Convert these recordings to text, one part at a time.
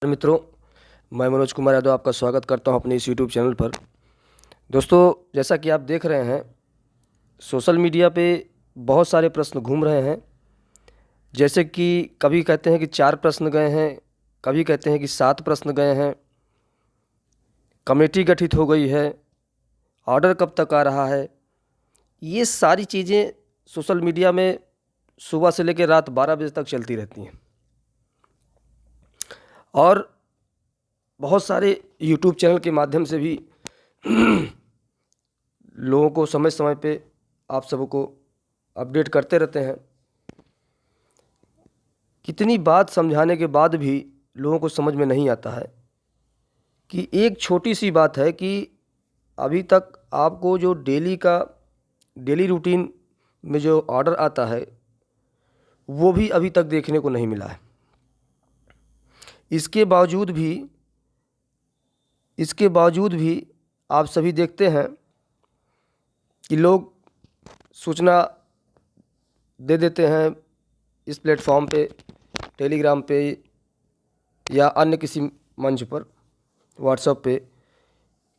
मित्रों, मैं मनोज कुमार यादव आपका स्वागत करता हूं अपने इस यूट्यूब चैनल पर। दोस्तों, जैसा कि आप देख रहे हैं, सोशल मीडिया पे बहुत सारे प्रश्न घूम रहे हैं। जैसे कि कभी कहते हैं कि 4 प्रश्न गए हैं, कभी कहते हैं कि 7 प्रश्न गए हैं, कमेटी गठित हो गई है, ऑर्डर कब तक आ रहा है। ये सारी चीज़ें सोशल मीडिया में सुबह से लेकर रात 12 बजे तक चलती रहती हैं और बहुत सारे यूट्यूब चैनल के माध्यम से भी लोगों को समय समय पे आप सबको अपडेट करते रहते हैं। कितनी बात समझाने के बाद भी लोगों को समझ में नहीं आता है कि एक छोटी सी बात है कि अभी तक आपको जो डेली रूटीन में जो ऑर्डर आता है वो भी अभी तक देखने को नहीं मिला है। इसके बावजूद भी आप सभी देखते हैं कि लोग सूचना दे देते हैं इस प्लेटफॉर्म पे, टेलीग्राम पे या अन्य किसी मंच पर, व्हाट्सएप पे,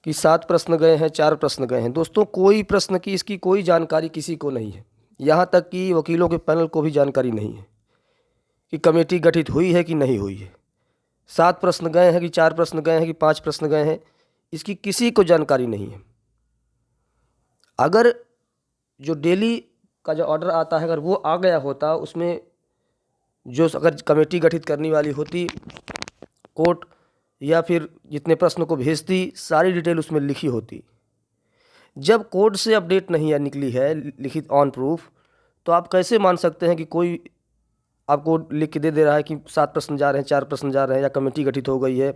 कि 7 प्रश्न गए हैं, 4 प्रश्न गए हैं। दोस्तों, कोई प्रश्न की इसकी कोई जानकारी किसी को नहीं है। यहाँ तक कि वकीलों के पैनल को भी जानकारी नहीं है कि कमेटी गठित हुई है कि नहीं हुई है। 7 प्रश्न गए हैं कि 4 प्रश्न गए हैं कि 5 प्रश्न गए हैं, इसकी किसी को जानकारी नहीं है। अगर जो डेली का जो ऑर्डर आता है, अगर वो आ गया होता, उसमें जो अगर कमेटी गठित करने वाली होती, कोर्ट या फिर जितने प्रश्न को भेजती, सारी डिटेल उसमें लिखी होती। जब कोर्ट से अपडेट नहीं निकली है लिखित ऑन प्रूफ, तो आप कैसे मान सकते हैं कि कोई आपको लिख के दे रहा है कि 7 प्रश्न जा रहे हैं, 4 प्रश्न जा रहे हैं, या कमेटी गठित हो गई है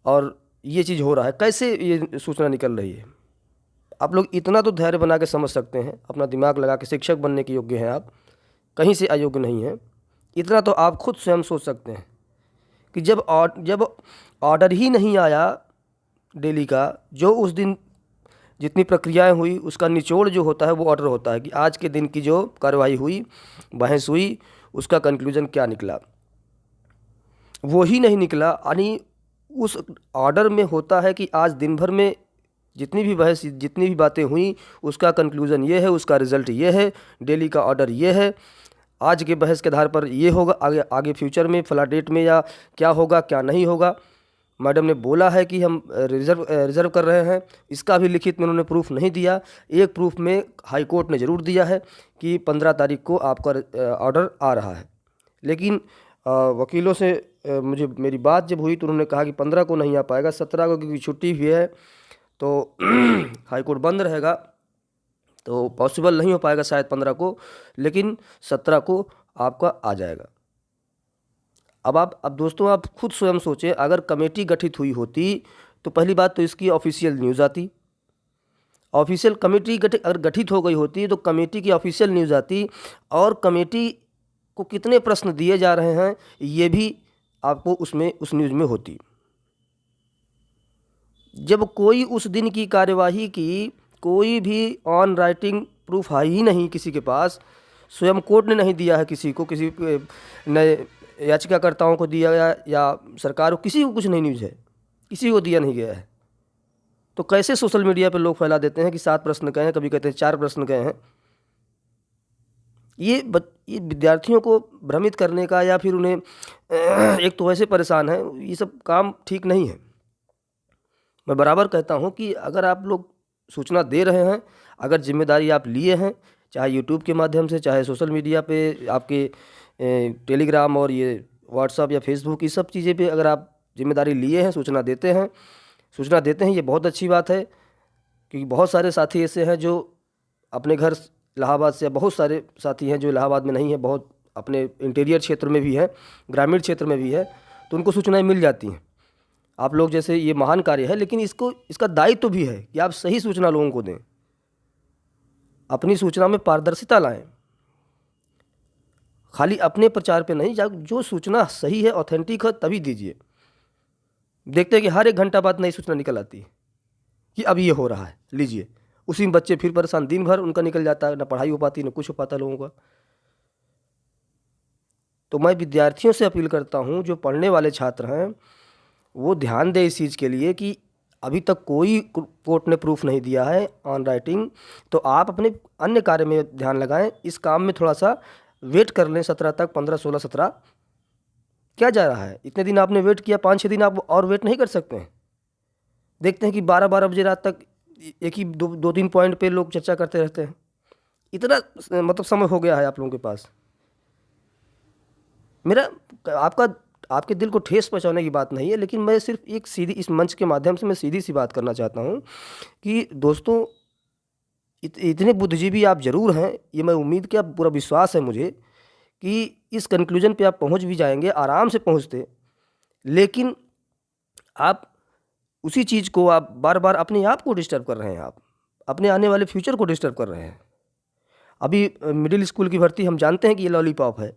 और ये चीज़ हो रहा है। कैसे ये सूचना निकल रही है? आप लोग इतना तो धैर्य बना के समझ सकते हैं, अपना दिमाग लगा के। शिक्षक बनने के योग्य हैं आप, कहीं से अयोग्य नहीं हैं। इतना तो आप खुद स्वयं सोच सकते हैं कि जब ऑर्डर ही नहीं आया डेली का, जो उस दिन जितनी प्रक्रियाएं हुई उसका निचोड़ जो होता है वो ऑर्डर होता है कि आज के दिन की जो कार्रवाई हुई, बहस हुई, उसका कंक्लूजन क्या निकला। वो ही नहीं निकला। यानी उस ऑर्डर में होता है कि आज दिन भर में जितनी भी बहस, जितनी भी बातें हुई, उसका कंक्लूजन ये है, उसका रिज़ल्ट ये है, डेली का ऑर्डर ये है, आज के बहस के आधार पर ये होगा, आगे फ्यूचर में फला डेट में या क्या होगा क्या नहीं होगा। मैडम ने बोला है कि हम रिज़र्व कर रहे हैं, इसका भी लिखित में उन्होंने प्रूफ नहीं दिया। एक प्रूफ में हाई कोर्ट ने ज़रूर दिया है कि 15 तारीख को आपका ऑर्डर आ रहा है। लेकिन वकीलों से मुझे मेरी बात जब हुई तो उन्होंने कहा कि 15 को नहीं आ पाएगा, 17 को, क्योंकि छुट्टी भी है तो हाई कोर्ट बंद रहेगा, तो पॉसिबल नहीं हो पाएगा शायद 15 को, लेकिन 17 को आपका आ जाएगा। अब दोस्तों, आप खुद स्वयं सोचें, अगर कमेटी गठित हुई होती तो पहली बात तो इसकी ऑफिशियल न्यूज़ आती। ऑफिशियल कमेटी अगर गठित हो गई होती तो कमेटी की ऑफिशियल न्यूज़ आती, और कमेटी को कितने प्रश्न दिए जा रहे हैं ये भी आपको उसमें उस न्यूज़ में होती। जब कोई उस दिन की कार्यवाही की कोई भी ऑन राइटिंग प्रूफ है ही नहीं किसी के पास, स्वयं कोर्ट ने नहीं दिया है किसी को, किसी नए याचिकाकर्ताओं को दिया या सरकार को, किसी को कुछ नहीं न्यूज़ है, किसी को दिया नहीं गया है, तो कैसे सोशल मीडिया पर लोग फैला देते हैं कि 7 प्रश्न गए हैं, कभी कहते हैं 4 प्रश्न गए हैं। ये विद्यार्थियों को भ्रमित करने का, या फिर उन्हें एक तो वैसे परेशान है, ये सब काम ठीक नहीं है। मैं बराबर कहता हूँ कि अगर आप लोग सूचना दे रहे हैं, अगर जिम्मेदारी आप लिए हैं, चाहे यूट्यूब के माध्यम से, चाहे सोशल मीडिया पे आपके टेलीग्राम और ये व्हाट्सएप या फेसबुक, ये सब चीज़ें पे अगर आप जिम्मेदारी लिए हैं, सूचना देते हैं, ये बहुत अच्छी बात है। क्योंकि बहुत सारे साथी ऐसे हैं जो अपने घर इलाहाबाद से, बहुत सारे साथी हैं जो इलाहाबाद में नहीं है, बहुत अपने इंटीरियर क्षेत्र में भी है, ग्रामीण क्षेत्र में भी है, तो उनको सूचनाएं मिल जाती हैं। आप लोग जैसे, ये महान कार्य है, लेकिन इसका दायित्व तो भी है कि आप सही सूचना लोगों को दें, अपनी सूचना में पारदर्शिता लाएं। खाली अपने प्रचार पे नहीं, जो सूचना सही है, ऑथेंटिक है, तभी दीजिए। देखते हैं कि हर 1 घंटा बाद नई सूचना निकल आती है कि अब ये हो रहा है, लीजिए। उसी में बच्चे फिर परेशान, दिन भर उनका निकल जाता है, ना पढ़ाई हो पाती, ना कुछ हो पाता लोगों का। तो मैं विद्यार्थियों से अपील करता हूँ, जो पढ़ने वाले छात्र हैं वो ध्यान दें इस चीज़ के लिए कि अभी तक कोई कोर्ट ने प्रूफ नहीं दिया है ऑन राइटिंग, तो आप अपने अन्य कार्य में ध्यान लगाएं। इस काम में थोड़ा सा वेट कर लें 17 तक, 15, 16, 17। क्या जा रहा है, इतने दिन आपने वेट किया, 5-6 दिन आप और वेट नहीं कर सकते हैं? देखते हैं कि 12-12 बजे रात तक एक ही 2-3 पॉइंट पे लोग चर्चा करते रहते हैं। इतना मतलब समय हो गया है आप लोगों के पास। मेरा आपका आपके दिल को ठेस पहुंचाने की बात नहीं है, लेकिन मैं सिर्फ एक सीधी इस मंच के माध्यम से मैं सीधी सी बात करना चाहता हूं कि दोस्तों, इतने बुद्धिजीवी आप ज़रूर हैं, ये मैं उम्मीद किया, पूरा विश्वास है मुझे कि इस कंक्लूजन पे आप पहुंच भी जाएंगे, आराम से पहुंचते। लेकिन आप उसी चीज़ को आप बार बार अपने आप को डिस्टर्ब कर रहे हैं, आप अपने आने वाले फ्यूचर को डिस्टर्ब कर रहे हैं। अभी मिडिल स्कूल की भर्ती हम जानते हैं कि ये लॉलीपॉप है,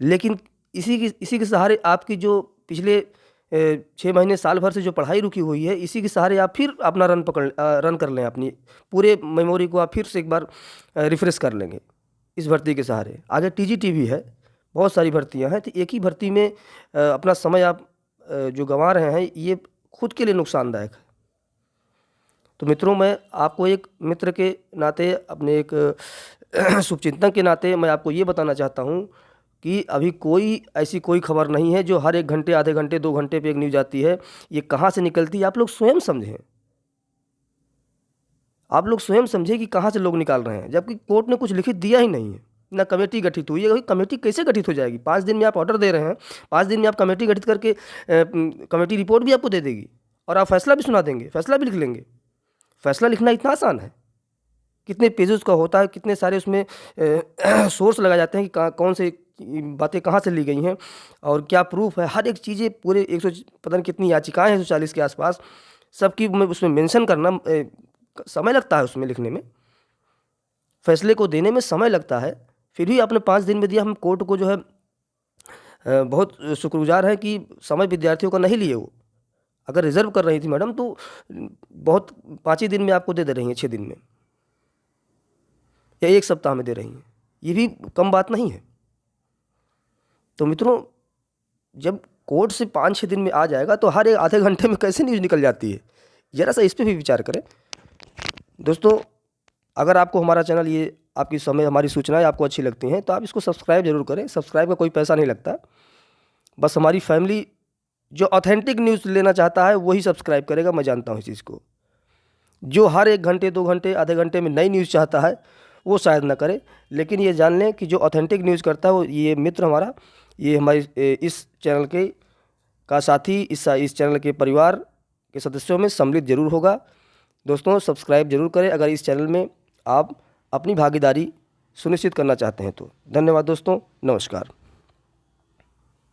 लेकिन इसी के सहारे आपकी जो पिछले 6 महीने साल भर से जो पढ़ाई रुकी हुई है, इसी के सहारे आप फिर अपना रन कर लें, अपनी पूरे मेमोरी को आप फिर से एक बार रिफ्रेश कर लेंगे इस भर्ती के सहारे। आगे टीजीटी भी है, बहुत सारी भर्तियां हैं, तो एक ही भर्ती में अपना समय आप जो गंवा रहे हैं, ये खुद के लिए नुकसानदायक है। तो मित्रों, मैं आपको एक मित्र के नाते, अपने एक शुभचिंतक के नाते मैं आपको ये बताना चाहता हूँ कि अभी कोई ऐसी कोई खबर नहीं है जो हर 1 घंटे, आधे घंटे, 2 घंटे पे एक न्यूज़ आती है। ये कहाँ से निकलती है, आप लोग स्वयं समझें। आप लोग स्वयं समझें कि कहाँ से लोग निकाल रहे हैं, जबकि कोर्ट ने कुछ लिखित दिया ही नहीं है, ना कमेटी गठित हुई है। कमेटी कैसे गठित हो जाएगी? 5 दिन में आप ऑर्डर दे रहे हैं, 5 दिन में आप कमेटी गठित करके कमेटी रिपोर्ट भी आपको दे देगी और आप फैसला भी सुना देंगे, फैसला भी लिख लेंगे। फैसला लिखना इतना आसान है? कितने पेजेस का होता है, कितने सारे उसमें सोर्स लगाए जाते हैं कि कौन से बातें कहाँ से ली गई हैं और क्या प्रूफ है, हर एक चीज़ें, पूरे 100 पता नहीं कितनी याचिकाएं हैं, 140 के आसपास, सबकी उसमें मेंशन करना समय लगता है, उसमें लिखने में, फैसले को देने में समय लगता है। फिर भी आपने 5 दिन में दिया। हम कोर्ट को जो है बहुत शुक्रगुजार है कि समय विद्यार्थियों का नहीं लिए वो। अगर रिजर्व कर रही थी मैडम तो बहुत 5 ही दिन में आपको दे रही हैं, 6 दिन में या 1 सप्ताह में दे रही हैं, ये भी कम बात नहीं है। तो मित्रों, जब कोर्ट से 5-6 दिन में आ जाएगा तो हर एक आधे घंटे में कैसे न्यूज़ निकल जाती है? ज़रा सा इस पर भी विचार करें दोस्तों। अगर आपको हमारा चैनल, ये आपकी समय, हमारी सूचनाएं आपको अच्छी लगती हैं तो आप इसको सब्सक्राइब जरूर करें। सब्सक्राइब का कोई पैसा नहीं लगता, बस हमारी फैमिली जो ऑथेंटिक न्यूज़ लेना चाहता है वही सब्सक्राइब करेगा। मैं जानता हूँ इस चीज़ को। जो हर 1 घंटे, 2 घंटे, आधे घंटे में नई न्यूज़ चाहता है वो शायद ना करे, लेकिन ये जान लें कि जो ऑथेंटिक न्यूज़ करता है वो ये मित्र हमारा, ये हमारी इस चैनल के का साथी, इस चैनल के परिवार के सदस्यों में सम्मिलित जरूर होगा। दोस्तों, सब्सक्राइब जरूर करें अगर इस चैनल में आप अपनी भागीदारी सुनिश्चित करना चाहते हैं तो। धन्यवाद दोस्तों, नमस्कार।